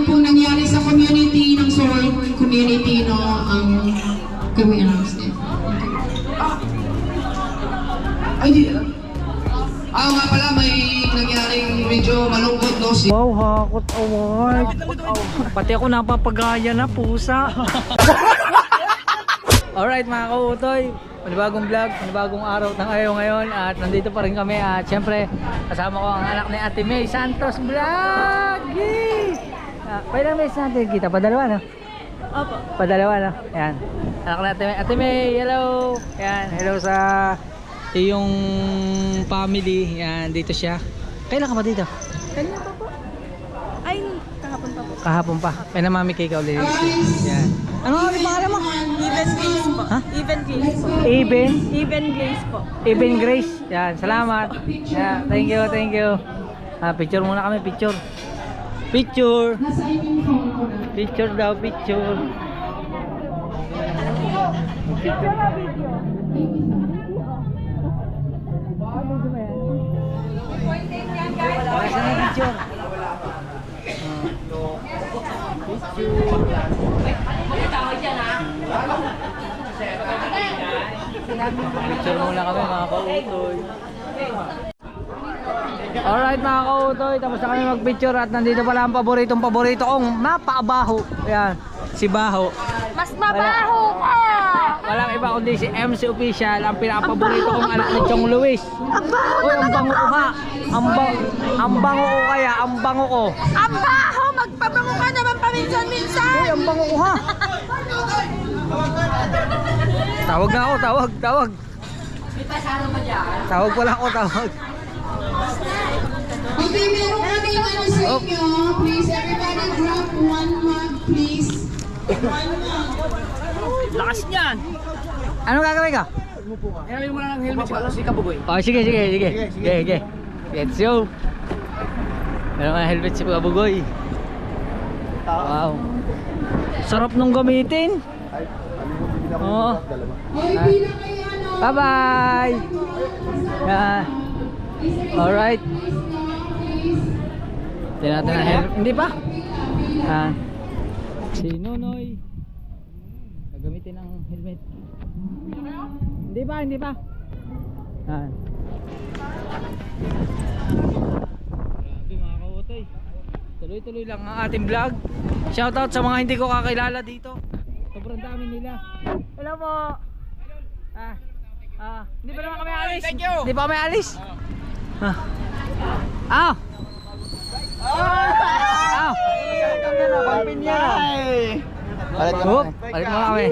yun po nangyari sa community ng Sword community, no, ang gawin announce din. Ay, di. Nga pala, may nangyaring medyo malungkot, no? Wow, Hakot Award. Pati ako napapagaya na, pusa. Alright mga kautoy, panibagong vlog, panibagong araw ng ayaw ngayon. At nandito pa rin kami. At syempre, kasama ko ang anak ni Ate May Santos Vlog. Yay! Pailang beses natin kita? Padalawa, no? Opo. Padalawa, no? Yan. Anak ni Ate May. Ate May, hello! Yan, hello sa iyong family. Yan, dito siya. Kailan ka ba dito? Kanina pa po. Ay, kahapon pa po. Kahapon pa. Kaya na mami kay ikaw ulit. Yan. Ano ang pangalan mo? Even Grace po. Ha? Even Grace po. Even? Even Grace po. Even Grace. Yan, salamat. Yeah, thank you, thank you. Picture muna kami, picture. Picture. Picture daw, picture. Picture na video. Saan ang picture? Picture muna kami mga kautoy. Alright mga kautoy, tapos na kami magpicture at nandito pala ang paborito kong napaabaho. Ayan, si Baho. Mas mabaho ka! Walang iba kundi si MC Official, ang pinakapaborito kong anak ni Chong Luis. Uy, ang bango ko ha. Ang bango ko kaya, ang bango ko. Ang baho! Magpabango ka naman paminsan-minsan! Uy, ang bango ko ha. Tawag na ako, tawag. Tawag pala ako, tawag. Okay, meron kami ano sa inyo. Please, everybody grab one mug, please. One mug. Lakas niyan! Ano gagawin ka? Kailangan mo na ng helmet si Kabugoy. Oh, sige. Let's go. Meron ka helmet si Kabugoy. Wow. Sarap nung gamitin. Oo. Bye-bye. Yeah. Alright. Tignan natin ang helmet. Hindi pa? Si Nonoy. Gagamitin ang helmet. Hindi pa. Grabe mga kautoy. Tuloy-tuloy lang ang ating vlog. Shoutout sa mga hindi ko kakilala dito. Sobrang dami nila. Hello po. Hindi pa naman kami alis. Thank you. Hindi pa kami alis. Palit mo kami.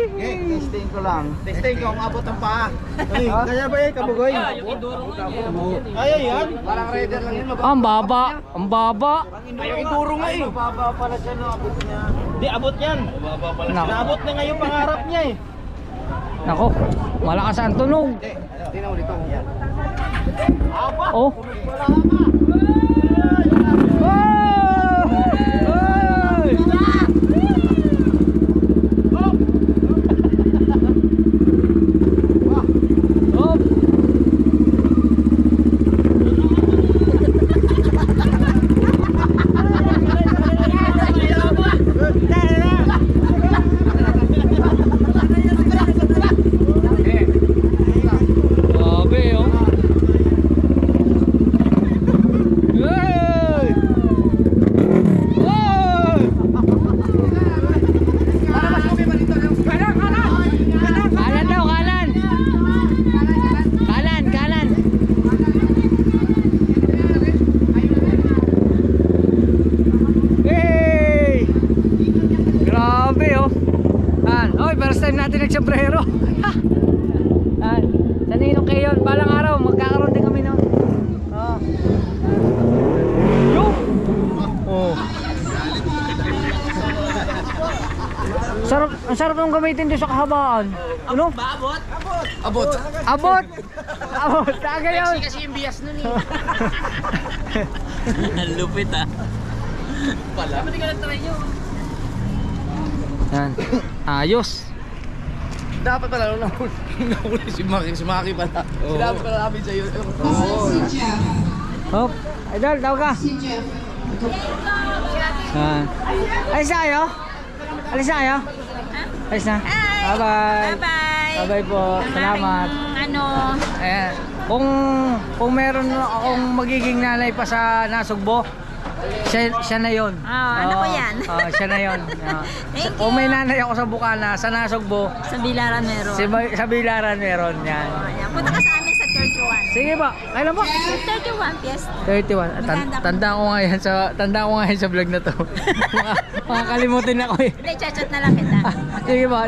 Testing ko lang. Testing ko kung abot ang paa. Kaya ba yan, Kabugoy? Ay, yan. Parang rider lang yun. Ang baba. Ay, yung iduro nga eh. Mababa pala siya, no? Abot niya. Di, abot yan. Mababa pala siya. Naabot na nga yung pangarap niya eh. Nako, malakas ang tunog. Tingnan mo dito. Yan. Oh. First time natin nagsambrero. Sa Ninong Keyon, balang araw magkakaroon din kami noon. Ang sarap nung gamitin doon sa kahabaan. Ano? Abot. Taga yun. Kasi yung bias nun eh. Ang lupit Pala. Ba't di ka nag-try nyo? Yan. Ayos. Dapat pala nahuli si Maki pala. Sinabi pala namin sa'yo. Si Jeff. Hop. Idol, tawag ka. Si Jeff. Alis na kayo? Alis na kayo? Alis na? Bye-bye. Bye-bye. Bye-bye po. Salamat. Ano? Ayan. Kung meron akong magiging nanay pa sa Nasugbo, siya na yon. Ano ko yan? Siya na yon. Thank Kung you. may nanay ako sa Bukana, sa Nasugbo, Sa Bilaran meron. sa Bilaran meron yan. Ayan, punta ka sa amin sa 31. Sige ba? Kailan ba? 31, yes. 31. Tanda ko nga yan sa vlog na to. Makakalimutin ako eh. Hindi, chat na lang kita. Sige ba?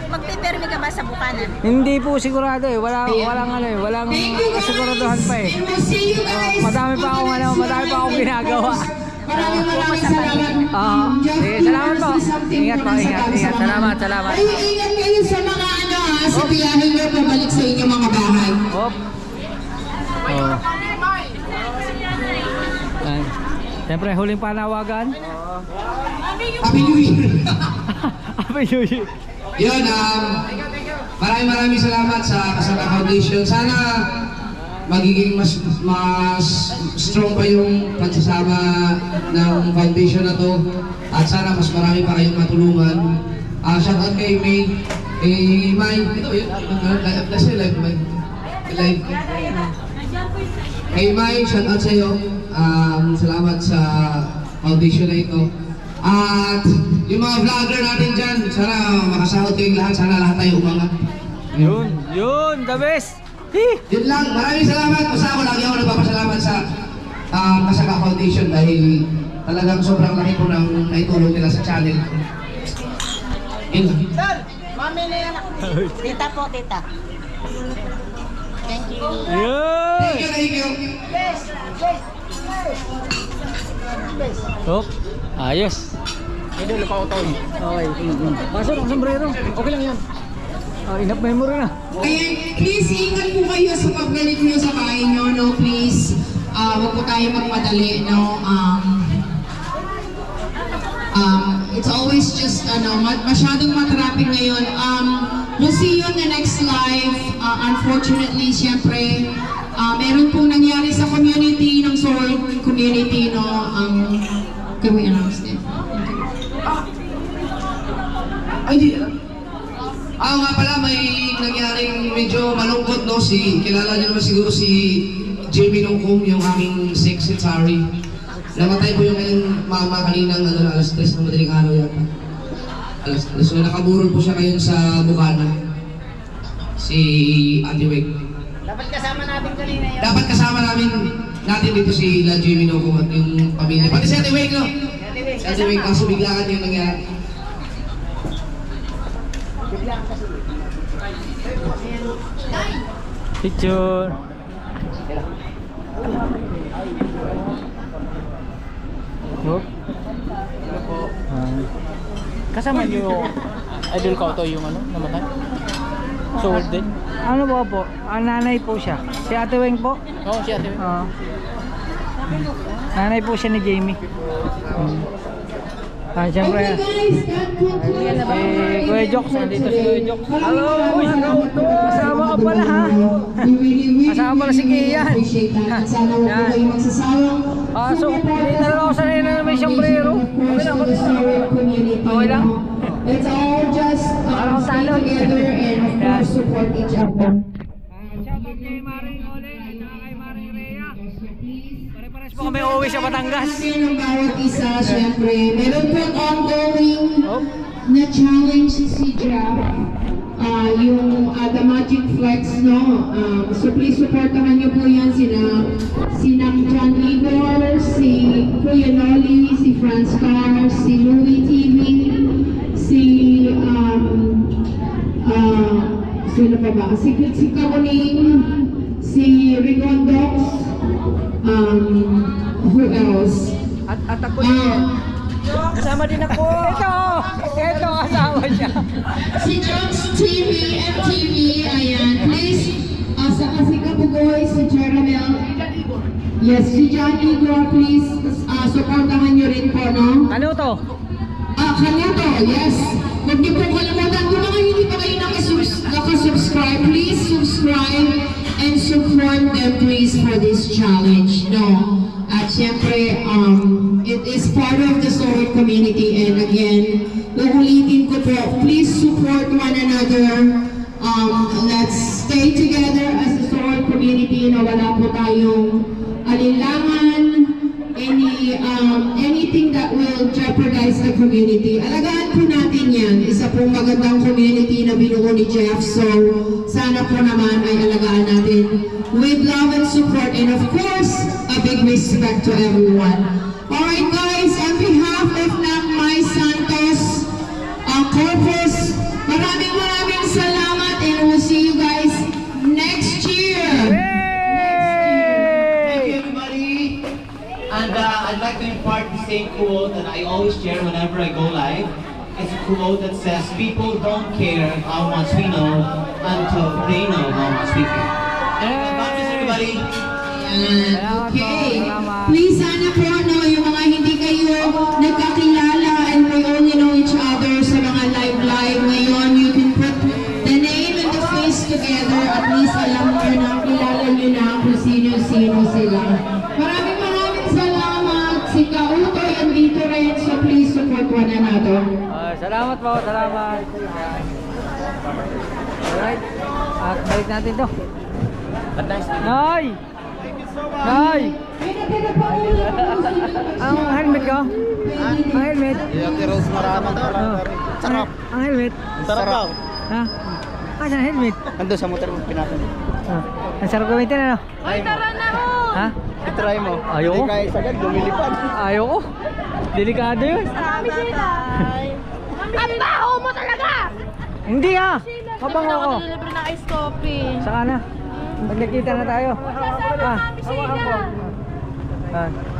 Magpipermi ka ba sa Bukanan? Hindi po sigurado eh. Walang kasiguraduhan pa eh. And we'll see you guys. Madami pa akong ginagawa. Maraming salamat. Sige, salamat po. Ingat po, ingat. Salamat. Ay, ingat kayo sa mga sa biyahe nyo pabalik sa inyong mga bahay. Hop. Siyempre, huling panawagan. Happy New Year! Happy New Year. Yun, maraming salamat sa Kasama Foundation. Sana magiging mas strong pa yung pagsasama ng foundation na to. At sana mas marami pa kayong matulungan. Shout out kay May. May, ito yun. Live. Kay May, shout out sa'yo. Salamat sa foundation na ito. At yung mga vlogger natin dyan, sana makasahod kayong lahat, sana lahat tayo umangat. Yun, the best. Yun lang, maraming salamat. Basta ako lagi ako nagpapasalamat sa Kasaka Foundation dahil talagang sobrang laki po ng naitulong nila sa channel. Yun lang. Mami na yan ako. Tita po, tita. Thank you. Yun. Thank you. Hop. Ayos. Idol pa ito. Okay. Pasok ang sombrero. Okay lang yan. Enough memory na. Ayan, please ingat po kayo sa pagbalik nyo sa bahay nyo, no, please. Huwag po tayo magmadali, no. It's always just, masyadong matraffic ngayon. We'll see you in the next live. Unfortunately, syempre, meron pong nangyari sa community ng Sword community, no. Can we announce it? Ay, di. Nga pala, may nangyaring medyo malungkot, no? Kilala niyo naman siguro si Jamie Nongkong, yung aming secretary. Namatay po yung kanyang mama kaninang alas 3 ng madaling araw yata. Alas 3. So nakaburol po siya ngayon sa Bukana. Si Ate Weng. Dapat kasama natin kanina yun. Dapat kasama natin dito si Jamie Nongkong at yung pamilya. Pati si Ate Weng, no? Si Ate Weng, kaso biglaan yung nangyari. Picture. Hop. Kasama niyo Idol Kauto yung namatay? Sold din? Ano po? Nanay po siya. Si Ate Weng po. Oo, si Ate Weng. Nanay po siya ni Jamie. Siyempre. Okay guys, that concludes Kuya Jokes, nandito si Kuya Jokes. Hello, kasama ka pala ha. We really Kasama pala si Kian. appreciate that. Sana huwag po kayong magsasawang. So, hindi na lang ako sanay na may sombrero. Okay lang? Let's all just Parang stay salon. together and of course support each other. Shoutout kay Maring Ole at saka kay Maring Rhea. Pare-pares po kami uuwi sa Batangas. Ng bawat isa, syempre. Meron pong ongoing na challenge si Jeff. Yung The Magic Flex, no? So please supportahan niyo po yan sina John Igor, si Kuya Noli, si Franz Carr, si Louie TV, si sino pa ba? Si Kamuning, si Rigondox, who else? At ako din. Kasama din ako. Ito kasama siya. Si Jones TV, MTV, ayan. Please, saka si Kabugoy, si Jeramel. Yes, si John Igor, please, supportahan nyo rin po, no? Ano to? Kanya to, yes. Huwag niyo po kalimutan, kung mga hindi pa kayo nakasubscribe, please subscribe and support them, please, for this challenge, no? At syempre, it is part of the Sword community. And again, uulitin ko po, please support one another. Let's stay together as a Sword community na wala po tayong alinlangan, anything that will jeopardize the community. Alagaan po natin yan. Isa pong magandang community na binuo ni Jeff. So, sana po naman ay alagaan natin with love and support. And of course, a big respect to everyone. Alright guys, on behalf of Nakmay Santos, Corpus, maraming salamat and we'll see you guys next year. Thank you, everybody. And I'd like to impart the same quote that I always share whenever I go live. It's a quote that says, people don't care how much we know until they know how much we care. Anyway, God bless everybody. Okay. Please sana po, no, yung mga hindi kayo nagkakilala and we only know each other sa mga live ngayon, you can put the name and the face together. At least alam nyo na, kilala nyo na kung sino-sino sila. Maraming salamat. Si Kautoy andito rin, so please support one another. Salamat po, salamat. Alright. At balik natin to. Nay! Nay! Ang helmet ko? Ang helmet? Yung Rose maramang sarap. Ang helmet? Sarap daw. Ha? Saan ang helmet? Ando sa motor mo pinatan. Ang sarap gamitin ano? Ay, tara na ho! Ha? I-try mo. Ayoko. Hindi kaya sagad, lumilipad. Ayoko. Delikado yun. Mami Sheila! Ang baho mo talaga! Hindi ah! Mabango ako. Nililibre ng ice coffee. Saka na. Pag nakita na tayo. Mami Sheila!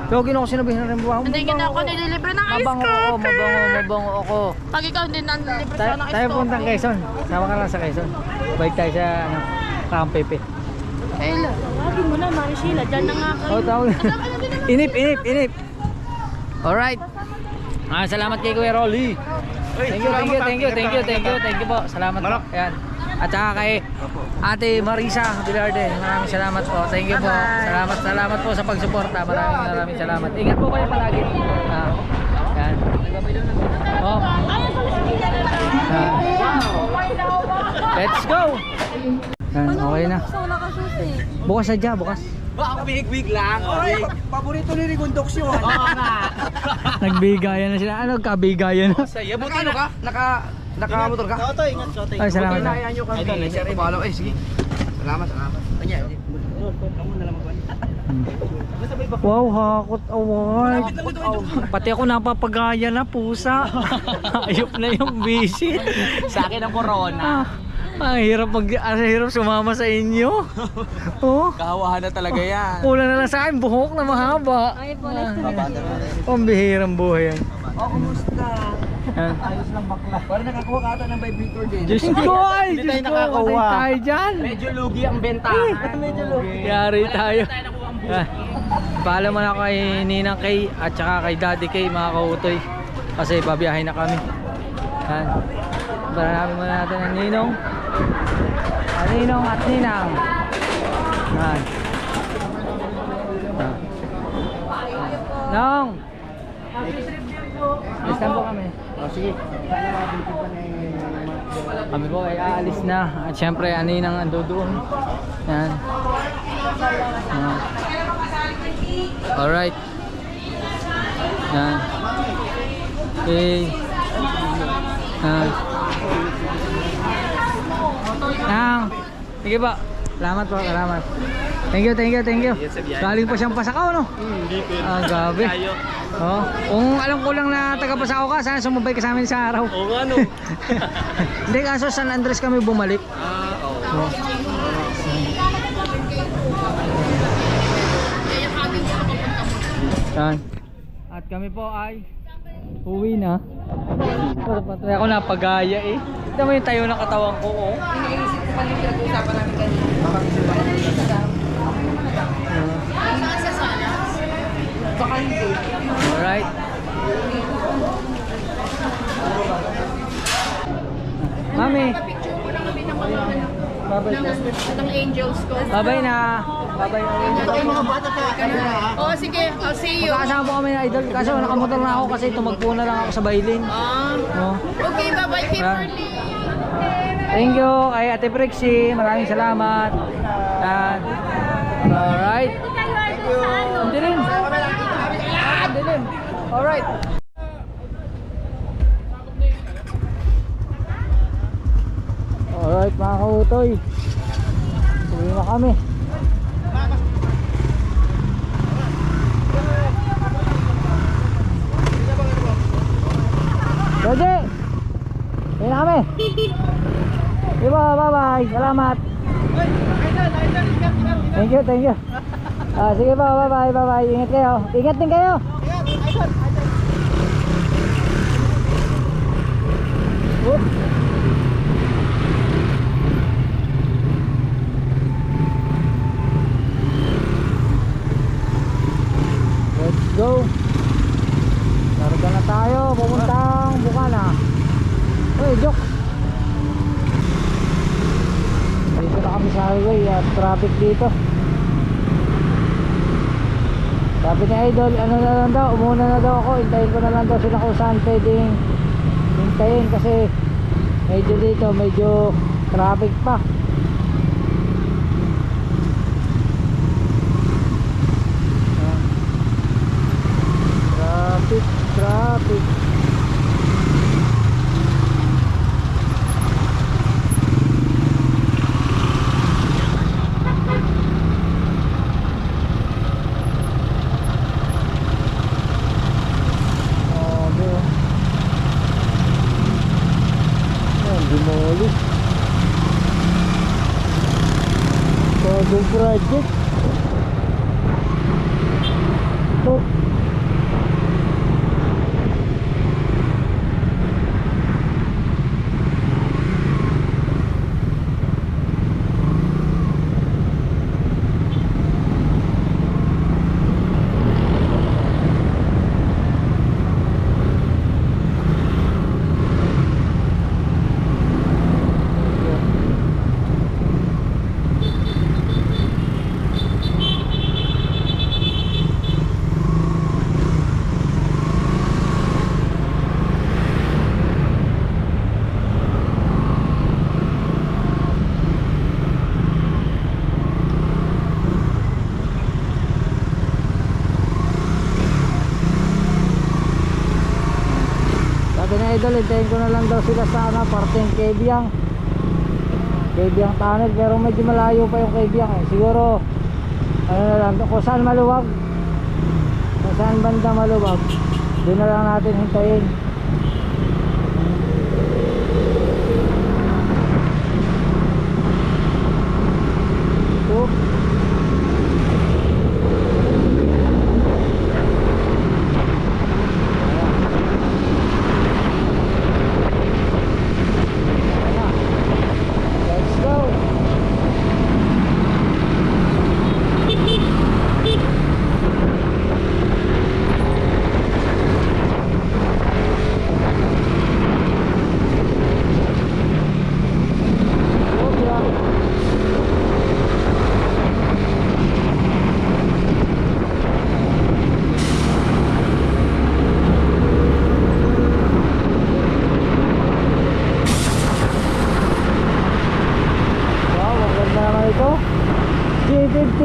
So, ginawa ko sinabihin na rin buwan. Hindi kita ako nililibre ng ice Mabango ako, coffee. mabango ako. Pag ikaw hindi nililibre sa ng ice Tayo puntang coffee. Quezon. Sama ka lang sa Quezon. Balik tayo sa Rampepe. Sheila, wagin mo na Mami Sheila. Diyan na nga kayo. Oh, tawag. Inip. Alright. Salamat kay Kuya Rolly. Thank you po. Salamat po. Ayan. At saka kay Ate Marisa Bilarde. Maraming salamat po. Thank you po. Salamat po sa pagsuporta. Maraming salamat. Ingat po kayo palagi. Ayan. Oh. Let's go. Ayan, okay na. Wala ka susi. Bukas sadya, bukas. Ako big lang. Paborito ni Rigundox yun. Oo nga. Nagbigayan na sila. Ano, kabigayan na? Ano ka? Naka-motor ka? Sotoy, ingat sotoy. Ay, salamat. Kinayan nyo kami. Ay, share mo. Sige. Salamat. Anya. Wow, hakot award. Pati ako napapagaya na pusa. Ayop na yung visit. Sa akin ang corona. Ang hirap sumama sa inyo. Oh, Kahawahan na talaga yan. kulang na lang sa akin, buhok na mahaba. Ay po, next time. Pambihirang buhay yan. Oh, kumusta? Yan. Ayos lang bakla. Parang nakakuha ka ata ng vibrator din. Diyos ko, ay, Hindi Diyos tayo ko, nakakuha. patay tayo dyan. Medyo lugi ang bentahan. Medyo lugi. Yari tayo. Paalam mo na kay Ninang Kay at saka kay Daddy Kay, mga kautoy. Kasi babiyahin na kami. Yan. Maraming muna natin ang Ninong. Ninong at Ninang. Yan. Nong! Alis na po kami. Sige. Kami po ay aalis na. At syempre, Ninang ando doon. Yan. Alright. Yan. Okay. Sige po. Salamat po, salamat. Thank you. Galing pa siyang Pasakaw, no? Hindi ko. Gabi. Oh, kung alam ko lang na taga Pasakaw ka, sana sumabay ka sa amin sa araw. Oo nga, no? Hindi, kaso San Andres kami bumalik. Oo. Yan. At kami po ay uwi na. Patay ako napagaya eh. Tignan mo yung tayo ng katawan ko. Oh. Iniisip ko pa yung pinag-uusapan namin kanina. Saan sa salas? Baka hindi. Alright. Mami. Picture ko na kami ng Bye-bye. ng angels ko. Bye-bye na. Bye-bye. Ito yung mga bata sa kanila ha. Oh, sige. I'll see you. Magkakasama po kami na idol. Kaso nakamotor na ako kasi tumagpo na lang ako sa Bailin. Oh. Okay, bye-bye, Kimberly. Thank you kay Ate Prixie. Maraming salamat. Yan. Alright. Ang dilim. Ang dilim. Alright. Alright mga kautoy. Uwi na kami. Roger! Uwi na kami. Diba, bye-bye. Salamat. Thank you, thank you. Sige po, bye-bye, bye-bye. Ingat kayo. Ingat din kayo. Whoop. Let's go. Narga na tayo. Pupuntang Bukana. Uy, joke. Dito na kami sa highway at traffic dito. Sabi ni Idol, ano na lang daw, umuna na daw ako, hintayin ko na lang daw sila kung saan pwedeng hintayin kasi medyo dito, medyo traffic pa. Traffic. Demolish Todo project ito. Idol, hintayin ko na lang daw sila sa parting Kebyang Tunnel, pero medyo malayo pa yung Kebyang siguro ano na lang, kung saan maluwag, kung saan banda maluwag, doon na lang natin hintayin.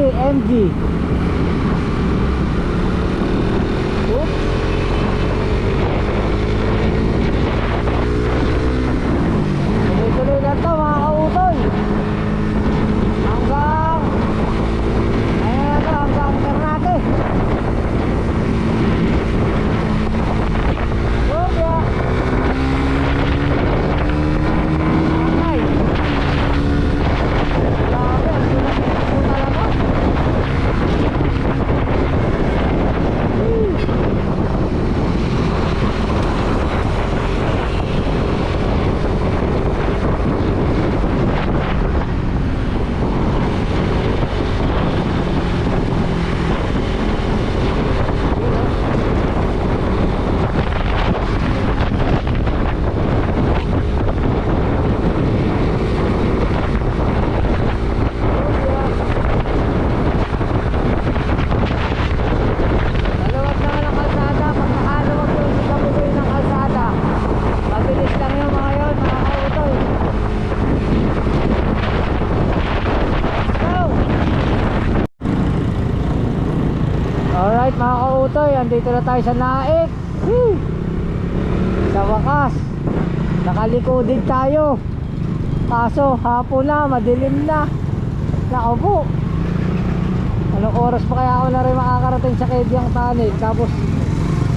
MG. Tuloy-tuloy na ito mga kautoy. Hanggang ayan na ito, hanggang Ternate. Lubya. Ay. Grabe, ang sulat na po talaga. utoy, andito na tayo sa Naik. Woo! Sa wakas, nakalikudin tayo. Kaso hapon na, madilim na. Nako po, anong oras pa kaya ako na rin makakarating sa Kebyang Tunnel? Tapos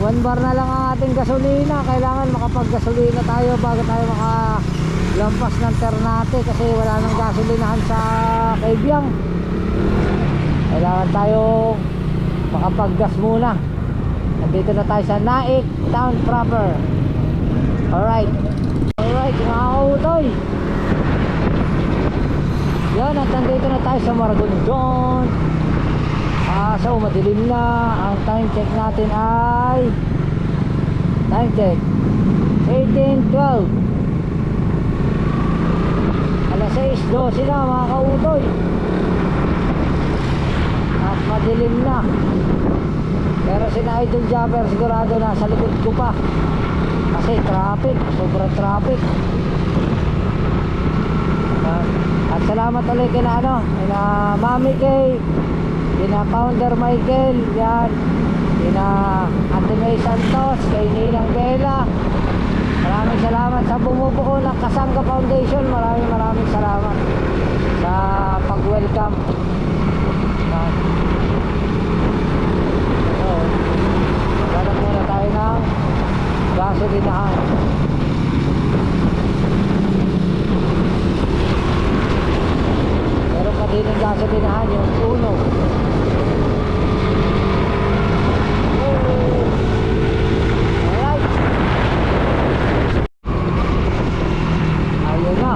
1 bar na lang ang ating gasolina. Kailangan makapag-gasolina tayo bago tayo makalampas ng Ternate, kasi wala nang gasolinahan sa Kebyang. Kailangan tayo makapag-gas muna. Nandito na tayo sa Naik Town proper. Alright, mga kautoy, yan, at nandito na tayo sa Maragondon. So madilim na. Ang time check natin ay time check 18:12. Alas 6:12 na mga kautoy, at madilim na. Pero sina Idol Japper sigurado nasa likod ko pa, kasi traffic, sobrang traffic. At salamat ulit kina Mami Kay, kina Founder Michael, yan, kina Ate May Santos, kay Ninang Bella. Maraming salamat sa bumubuo ng Kasangga Foundation. Maraming salamat sa pag-welcome. So, maghanap muna tayo ng gasolinahan. Meron pa din ang gasolinahan, yung Uno. Alright, ayun na,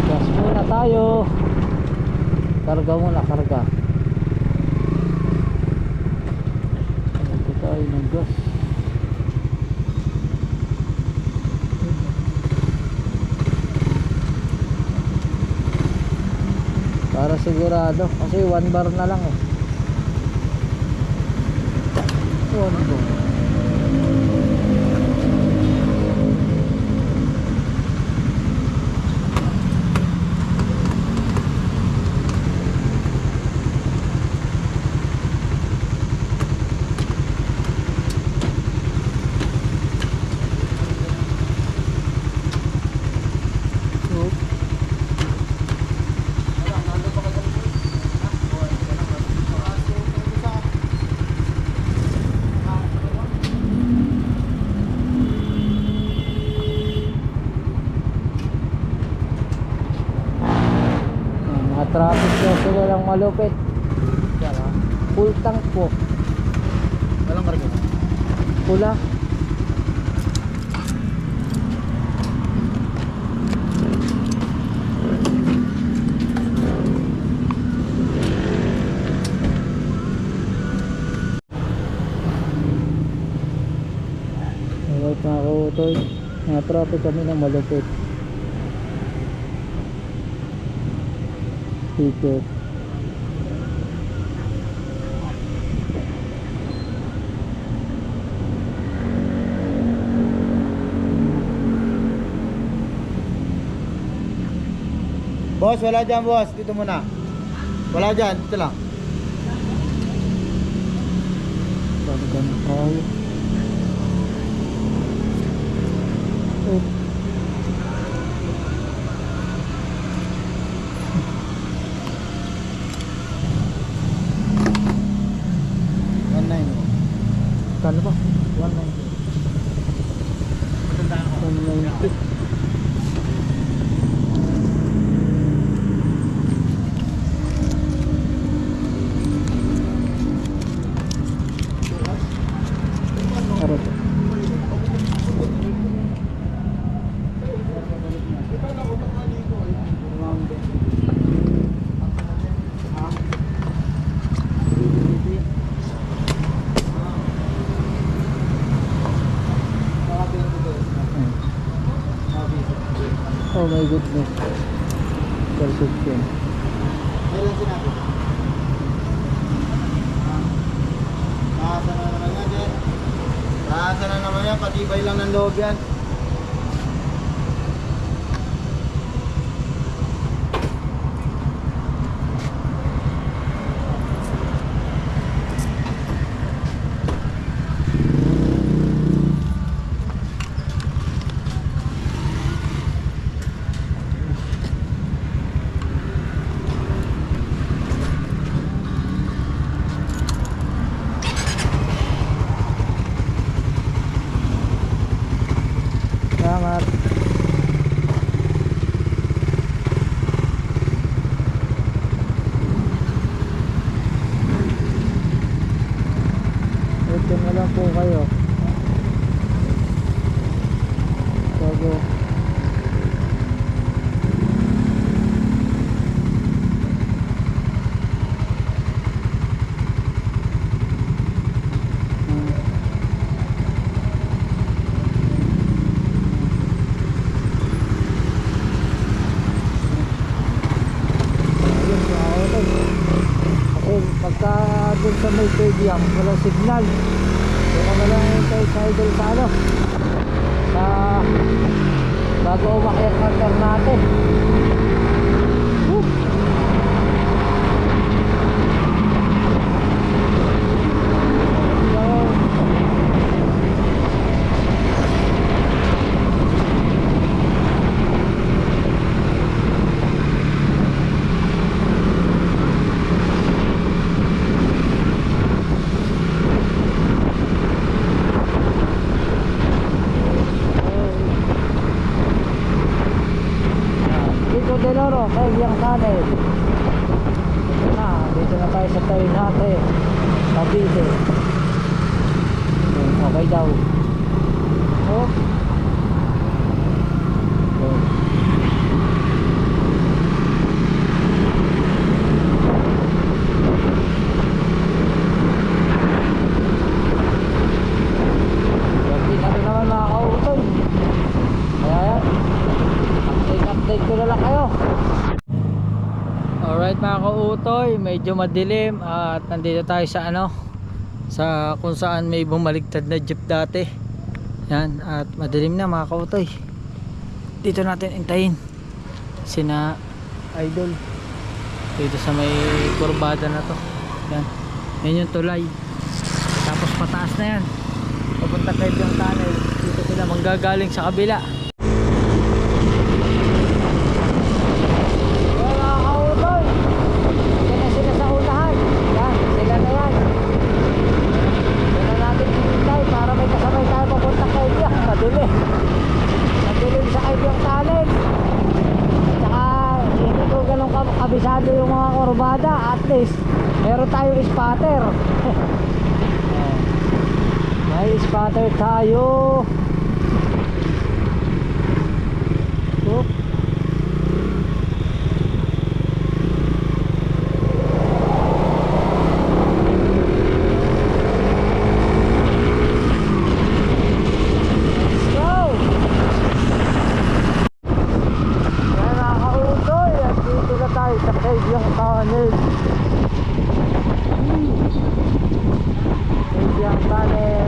gas muna tayo. Karga muna, karga. Ito tayo ng gas. Para sigurado, kasi 1 bar na lang eh. 1 bar. Traffic na sila lang malupit. Full tank po. Walang karga. Pula. Alright mga kautoy, na-traffic kami ng malupit. Ticket. Boss, wala dyan boss. Dito muna. Wala dyan, dito lang. Talagang tayo. Oh. Kano ba? 190. 190. Harap. Oh my goodness. Perception. Kailan sinabi? Nasa na naman yan, Jen. Nasa na naman yan, patibay lang ng loob yan. walang signal. Hindi ko na lang hintay sa idol sa ano, sa bago umakyat ng Ternate. Woo! Dito de Loro, Kagyang Tunnel. Dito na tayo sa Ternate, Cavite. Okay daw. Oh. Ano naman mga kautoy. Kaya yan, update ko na lang kayo. Alright mga kautoy, medyo madilim at nandito tayo sa ano, sa kung saan may bumaligtad na jeep dati. Yan, at madilim na mga kautoy. Dito natin intayin sina idol dito sa may kurbada na to. Yan, yan yung tulay, tapos pataas na yan papunta kayo yung tunnel. Dito sila manggagaling sa kabila. Mga kautoy, yan na sila sa unahan. Yan, sila na yan. Yan na natin hintay para may kasabay tayo papunta kayo. Madilim sa kayo yung tunnel. Tsaka hindi ko ganun kabisado yung mga kurbada. At least meron tayong spotter. May spotter tayo. Oh. Let's go. Yan mga kautoy, at dito na tayo sa Kagyang Tunnel. Kagyang Tunnel.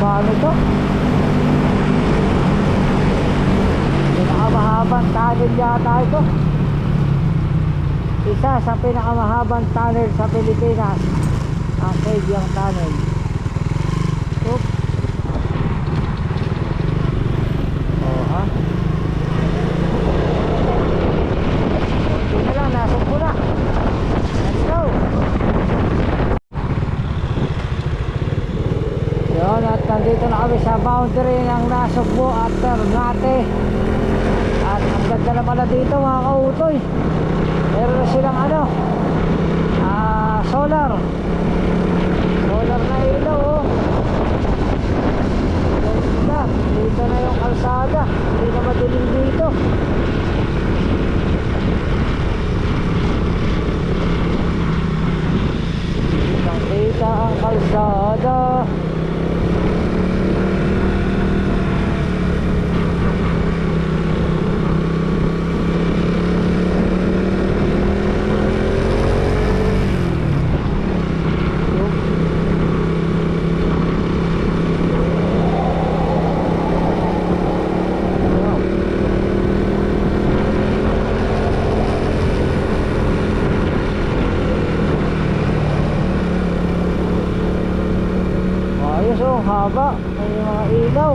Ano to? Pinakamahabang tunnel yata ito. Isa sa pinakamahabang tunnel sa Pilipinas, ang Kagyang Tunnel. Oop. Oh ha? Ito na lang, nasumpo na. Let's go. Yun, at nandito na kami sa boundary ng Nasugbo at Ternate. At ang ganda na pala dito mga kautoy. Meron na silang ano, solar na ilaw. Oh, ganda. Dito na yung kalsada, hindi na madilim dito. Kita ang kalsada. Haba, may mga ilaw.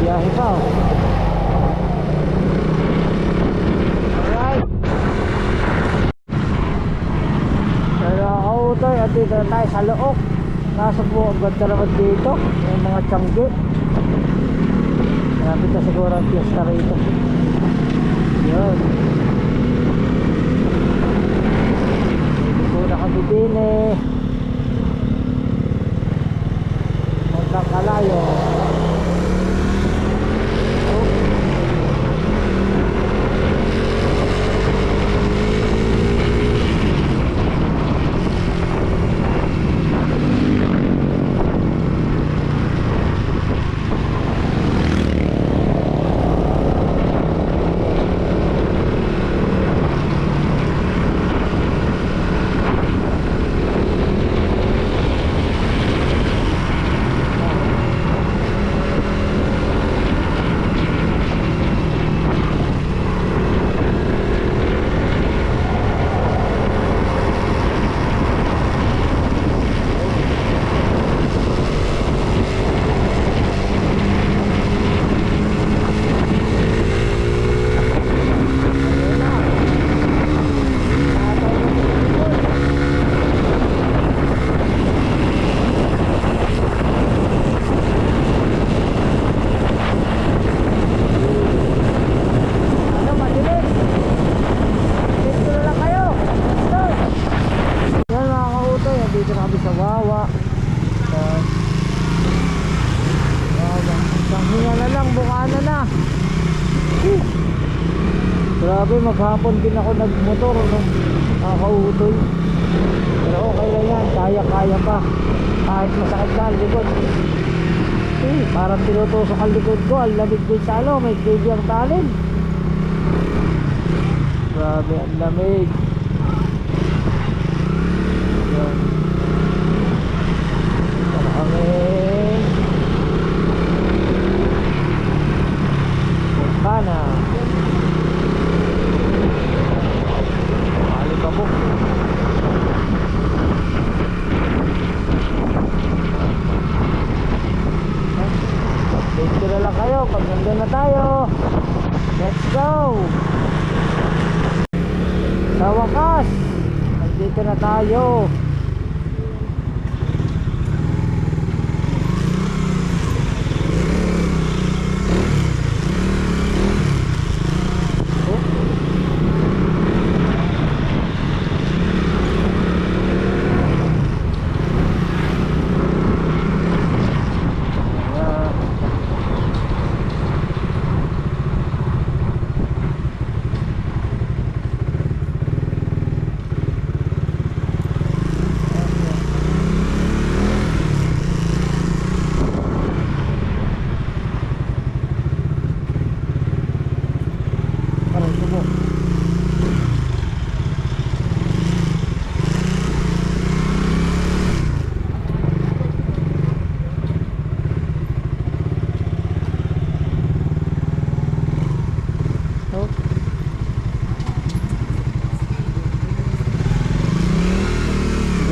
Biyahe pa. Alright. Pero kautoy, at dito na tayo sa Look. Nasa po, ang ganda naman dito. May mga tiyanggi. Malapit na siguro ang fiesta rito. Yun. Kami din Montang Kalayo. Grabe, maghapon din ako nagmotor, no? Nakakautoy. Pero okay lang yan, kaya-kaya pa. Kahit masakit na ang likod. Parang tinutusok ang likod ko. Ang lamig din sa may baby ang talin. Grabe, ang lamig. Yan. Para kami Montana. Alikabok. Picture lang kayo pag nandun na tayo. Let's go. Sa wakas, nandito na tayo.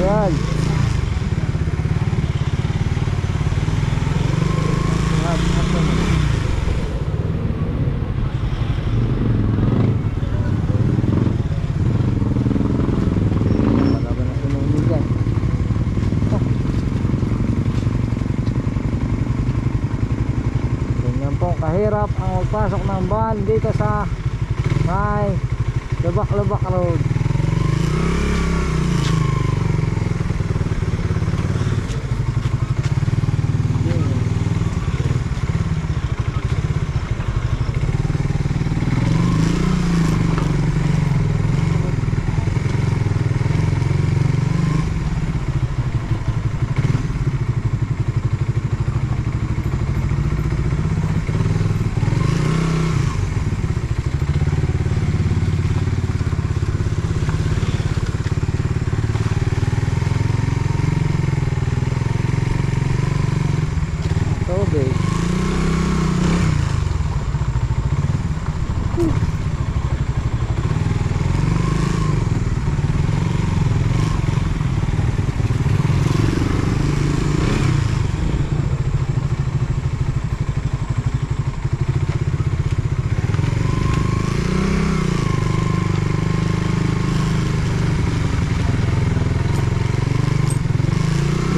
Yan. Ganyan po kahirap ang magpasok ng van dito sa may Lubak-Lubak Road.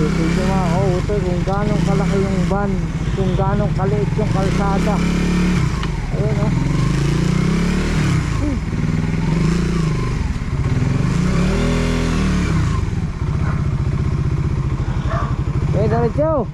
Tingnan mga kautoy kung ganong kalaki yung van, kung ganong kaliit yung kalsada. Ayun o. Okay, diretso.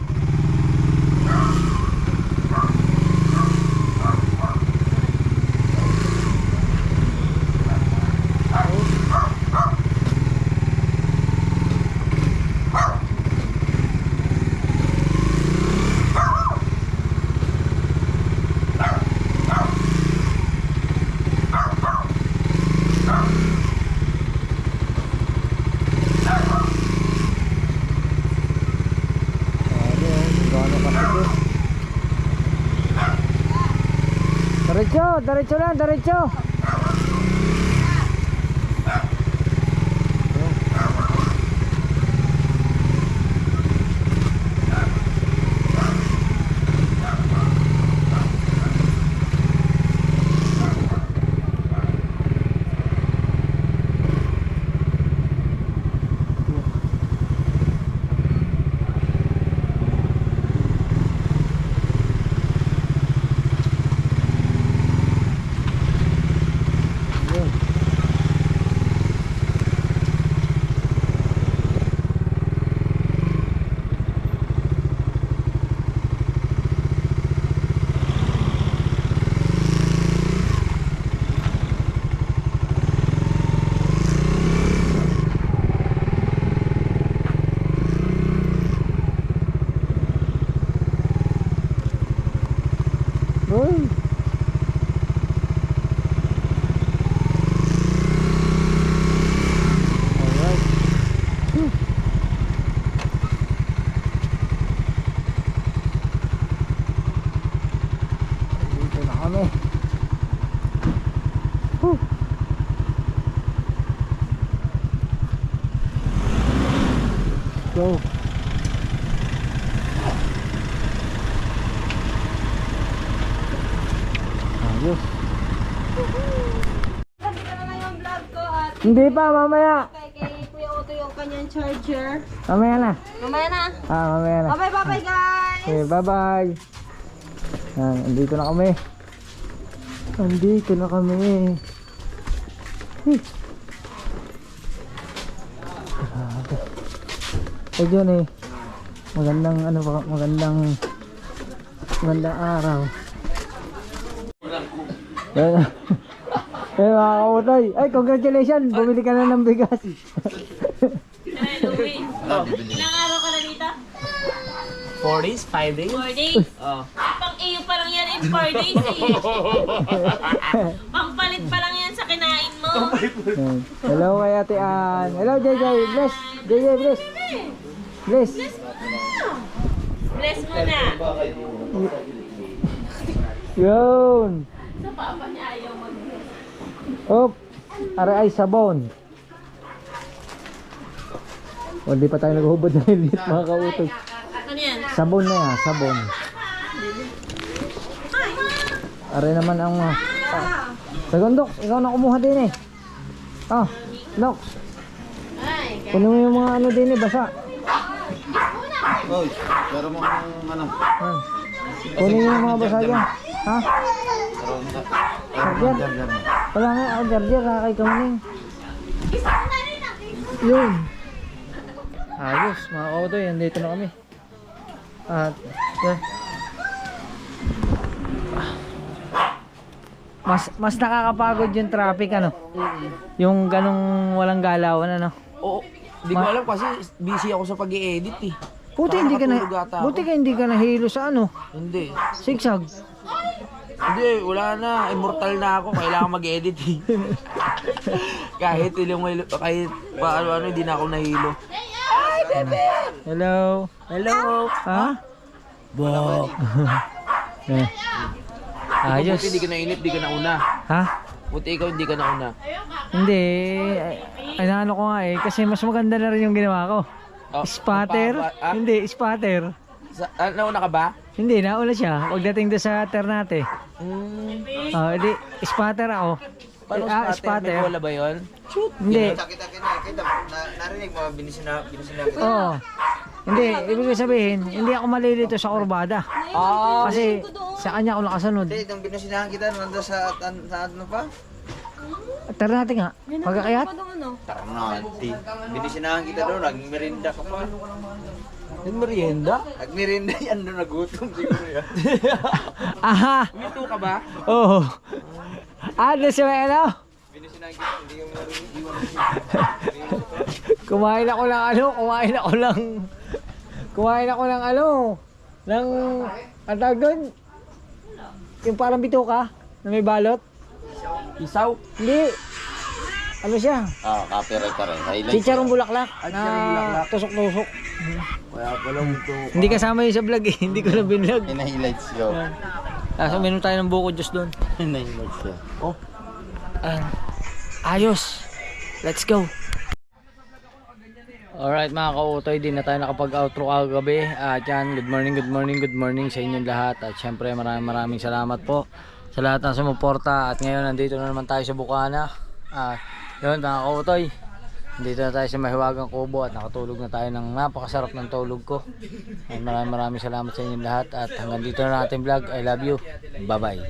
Diretso lang, diretso. kami. Woo. Go. Ayos. Sabi ka na yung vlog ko at Hindi pa, mamaya. kay Kuya Otto yung kanyang charger. Mamaya na. Mamaya na. Mamaya na. Bye-bye guys! Okay, bye-bye. Andito na kami. Andito na kami. Grabe. Eh dyan eh. Magandang magandang araw. Ayan. Eh mga kautay. Ay, congratulations. Bumili ka na ng bigas. Ilang araw ka na dito? 4 days? 5 days? 4 days? Oo. Pang iyo pa lang yan in 4 days eh. Pangpalit pa lang yan sa kinain mo. Ayan. Hello kay Ate Ann. Hello JJ. Bless. JJ, bless. Bless. Bless mo na. Yun. Sa papa niya ayaw mag-bless. Op. Aray ay sabon. O, di pa tayo naghubad ng helmet mga kautoy. Ano yan? Sabon na yan, sabon. Aray naman ang... Sagundok, ikaw na kumuha din eh. Dok. Kunin mo yung mga ano din eh, basa. Oy, pero mo kung ano. Kunin mo yung mga basa dyan. Ha? Jarjar. Wala nga, jarjar, kakay kamuning. Yun. Ayos, mga kautoy, andito na kami. At, yan. Mas nakakapagod yung traffic ano. Yung ganong walang galawan ano. Oo. Hindi ko alam kasi busy ako sa pag-i-edit eh. Buti hindi ka na Nakakatulog ata ako. buti ka hindi ka nahilo sa ano. Hindi. Sigsag. Hindi, wala na. Immortal na ako. Kailangan mag-edit eh. kahit paano-ano, hindi na ako nahilo. Ay, bebe! Hello. Hello! Ha? Bo. Eh. Ayos. Buti hindi ka nainip, hindi ka nauna. Ha? Buti ikaw hindi ka nauna. Hindi. Ay naano ko nga eh kasi mas maganda na rin yung ginawa ko. Oh, Spatter? Hindi, spatter. Nauna ka ba? Hindi, nauna siya. Pagdating doon sa Ternate. Hindi, spatter ako. Paano spatter? May bola ba yun? Hindi. Kita, narinig mo, binisina Oo. Hindi, ibig sabihin, hindi ako malilito sa kurbada. Kasi sa kanya ako nakasunod. Hindi, itong binisinahan kita, nandun sa ano pa? Ternate nga. Pagkakayat? Tarnati. Binisinahan kita doon, nagmerinda ka pa. Nagmerienda? Nagmerienda yan doon, nagutom siguro yan. Aha! Mito ka ba? Oo. Doon siya may ano? Binisinahan kita, hindi ka marinig. Kumain ako ng ano, ang tawag doon? Yung parang bituka na may balot. Isaw? Hindi. Ano siya? Copyright ka rin. Highlight. Chicharong bulaklak chicharong bulaklak. na tusok-tusok. Kaya pala ito. Hindi kasama yun sa vlog eh. Hindi ko na binlog. Hina-highlights ko. Tapos uminom tayo ng buko juice doon. Hina-highlights ko. Oh. Ayos. Let's go. Alright mga kautoy, din na tayo nakapag-outro kagabi. At yan, good morning sa inyong lahat. At syempre maraming salamat po sa lahat ng sumuporta. At ngayon nandito na naman tayo sa Bukana. Yun mga kautoy, dito na tayo sa Mahiwagang Kubo at nakatulog na tayo ng napakasarap ng tulog ko. At maraming salamat sa inyong lahat. At hanggang dito na natin vlog. I love you. Bye bye.